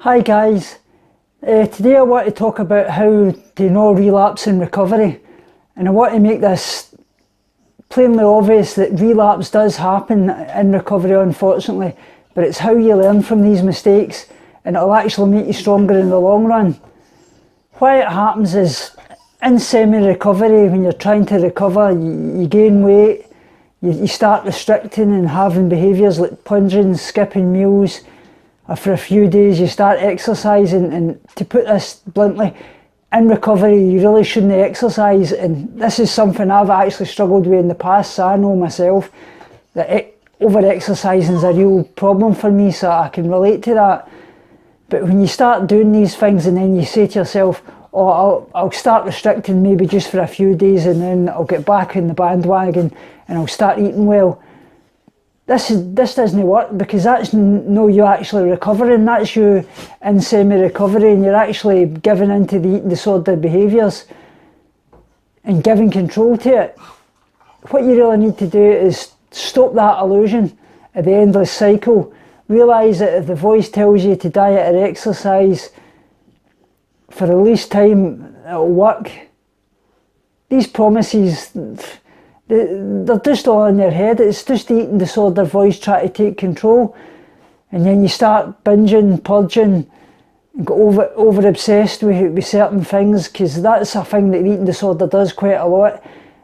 Hi guys, today I want to talk about how to know relapse and recovery, and I want to make this plainly obvious that relapse does happen in recovery, unfortunately, but it's how you learn from these mistakes and it'll actually make you stronger in the long run. Why it happens is in semi-recovery, when you're trying to recover, you gain weight, you start restricting and having behaviours like plunging, skipping meals. For a few days you start exercising, and to put this bluntly, in recovery you really shouldn't exercise, and this is something I've actually struggled with in the past, so I know myself that over-exercising is a real problem for me, so I can relate to that. But when you start doing these things and then you say to yourself, oh, I'll start restricting maybe just for a few days and then I'll get back in the bandwagon and I'll start eating well. This doesn't work, because that's no you actually recovering, that's you in semi-recovery and you're actually giving into the eating disorder behaviours and giving control to it. What you really need to do is stop that illusion of the endless cycle. Realise that if the voice tells you to diet or exercise for the least time, it'll work. These promises, they're just all in your head. It's just the eating disorder voice trying to take control, and then you start binging, purging, and get over obsessed with certain things, because that's a thing that the eating disorder does quite a lot.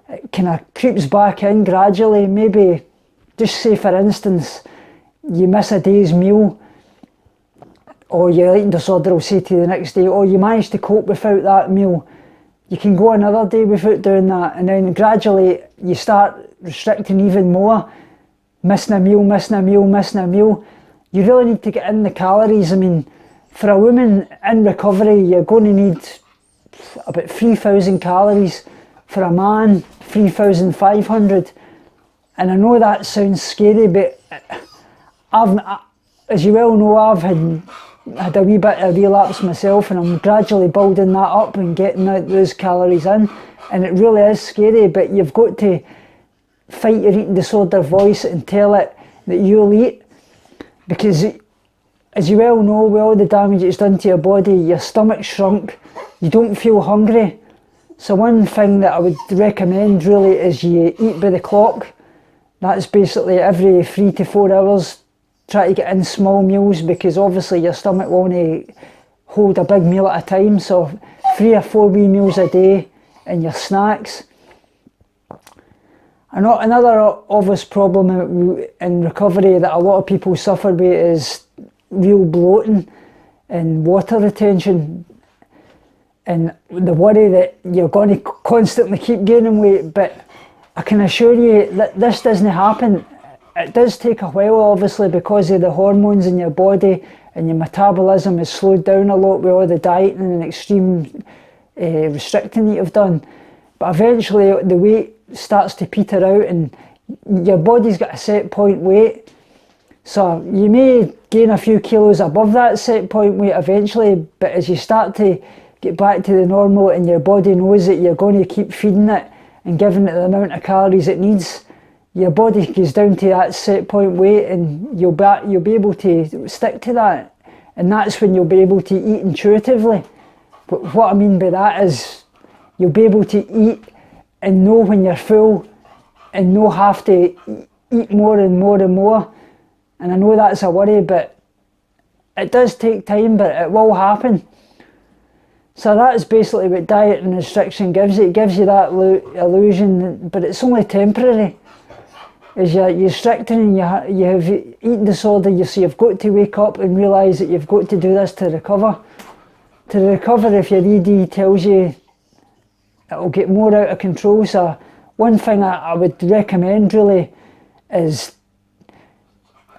It kind of creeps back in gradually. Maybe, just say for instance, you miss a day's meal, or your eating disorder will say to you the next day, oh, you managed to cope without that meal. You can go another day without doing that, and then gradually you start restricting even more, missing a meal, missing a meal, missing a meal. You really need to get in the calories. I mean, for a woman in recovery, you're going to need about 3,000 calories. For a man, 3,500. And I know that sounds scary, but as you well know, I've had a wee bit of relapse myself, and I'm gradually building that up and getting those calories in, and it really is scary. But you've got to fight your eating disorder voice and tell it that you'll eat, because as you well know, with all the damage it's done to your body, your stomach shrunk, you don't feel hungry. So one thing that I would recommend really is you eat by the clock. That's basically every 3 to 4 hours. Try to get in small meals, because obviously your stomach won't hold a big meal at a time, so 3 or 4 wee meals a day and your snacks. Another obvious problem in recovery that a lot of people suffer with is real bloating and water retention, and the worry that you're going to constantly keep gaining weight. But I can assure you that this doesn't happen. It does take a while, obviously, because of the hormones in your body, and your metabolism is slowed down a lot with all the dieting and extreme restricting that you've done. But eventually the weight starts to peter out and your body's got a set point weight. So you may gain a few kilos above that set point weight eventually, but as you start to get back to the normal and your body knows that you're going to keep feeding it and giving it the amount of calories it needs, your body goes down to that set point weight, and you'll be able to stick to that, and that's when you'll be able to eat intuitively. But what I mean by that is you'll be able to eat and know when you're full, and not have to eat more and more and more. And I know that's a worry, but it does take time, but it will happen. So that's basically what diet and restriction gives you. It gives you that illusion, but it's only temporary. As you're restricting and you have eating disorder, so you've got to wake up and realise that you've got to do this to recover. To recover, if your ED tells you, it'll get more out of control. So one thing I would recommend really is,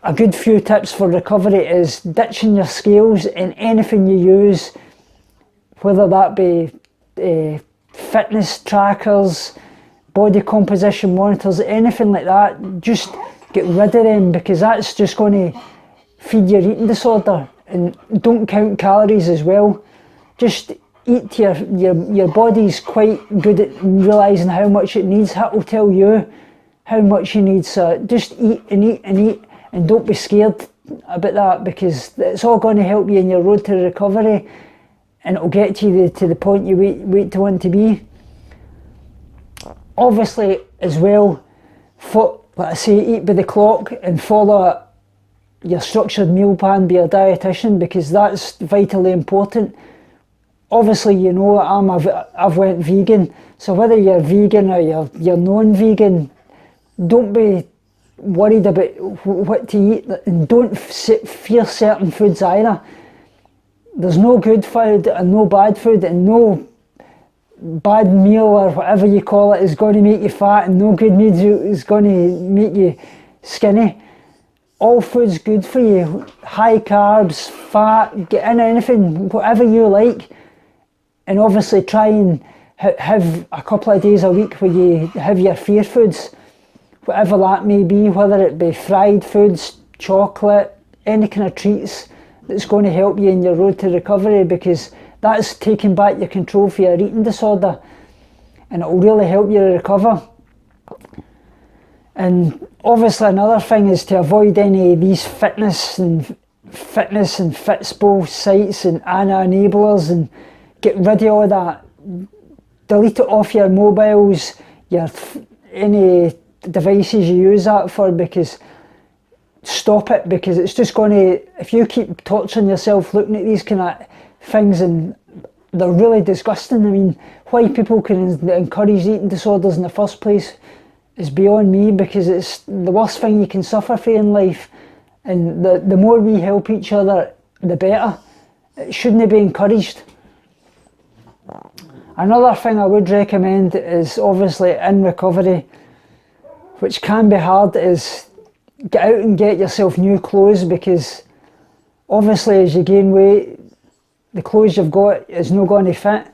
a good few tips for recovery is ditching your scales and anything you use, whether that be fitness trackers, body composition monitors, anything like that. Just get rid of them, because that's just going to feed your eating disorder. And don't count calories as well. Just eat. Your body's quite good at realising how much it needs. It will tell you how much you need. So just eat and eat and eat, and don't be scared about that, because it's all going to help you in your road to recovery, and it'll get you to the point you wait to want to be. Obviously, as well, like I say, eat by the clock and follow your structured meal plan by your dietitian, because that's vitally important. Obviously, you know, I've went vegan, so whether you're vegan or you're non-vegan, don't be worried about what to eat, and don't fear certain foods either. There's no good food and no bad food, and no bad meal or whatever you call it is going to make you fat, and no good meal is going to make you skinny. All food's good for you. High carbs, fat, get in anything, whatever you like. And obviously try and have a couple of days a week where you have your fear foods, whatever that may be, whether it be fried foods, chocolate, any kind of treats that's going to help you in your road to recovery, because that's taking back your control for your eating disorder, and it will really help you recover. And obviously another thing is to avoid any of these fitness and Fitspo sites and enablers, and get rid of all that. Delete it off your mobiles, any devices you use that for, because stop it, because it's just going to, if you keep torturing yourself looking at these kind of things, and they're really disgusting. I mean, why people can encourage eating disorders in the first place is beyond me, because it's the worst thing you can suffer for in life, and the more we help each other, the better. It shouldn't be encouraged. Another thing I would recommend is, obviously in recovery, which can be hard, is get out and get yourself new clothes, because obviously as you gain weight, the clothes you've got is not going to fit,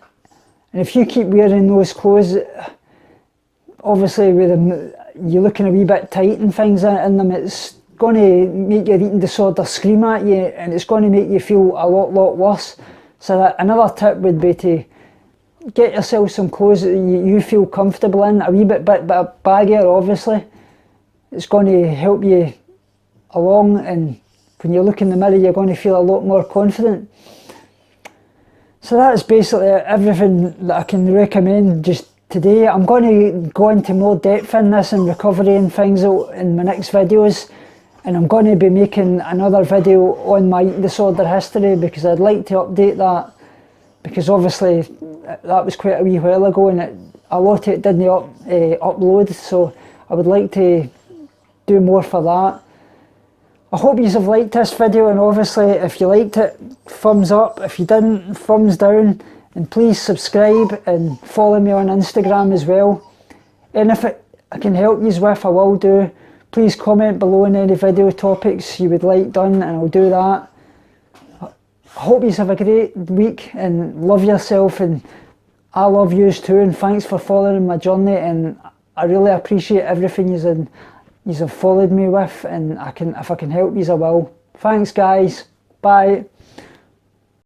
and if you keep wearing those clothes, obviously with them you're looking a wee bit tight and things in them, it's going to make your eating disorder scream at you, and it's going to make you feel a lot worse. So another tip would be to get yourself some clothes that you feel comfortable in, a wee bit baggier obviously. It's going to help you along, and when you look in the mirror you're going to feel a lot more confident. So that's basically everything that I can recommend just today. I'm going to go into more depth in this and recovery and things in my next videos, and I'm going to be making another video on my eating disorder history, because I'd like to update that, because obviously that was quite a wee while ago, and a lot of it didn't upload, so I would like to do more for that. I hope you have liked this video, and obviously if you liked it, thumbs up. If you didn't, thumbs down, and please subscribe and follow me on Instagram as well. And if I can help you with, I will do. Please comment below on any video topics you would like done, and I'll do that. I hope you have a great week and love yourself, and I love yous too, and thanks for following my journey, and I really appreciate everything you have followed me with, and if I can help you, I will. Thanks guys, bye.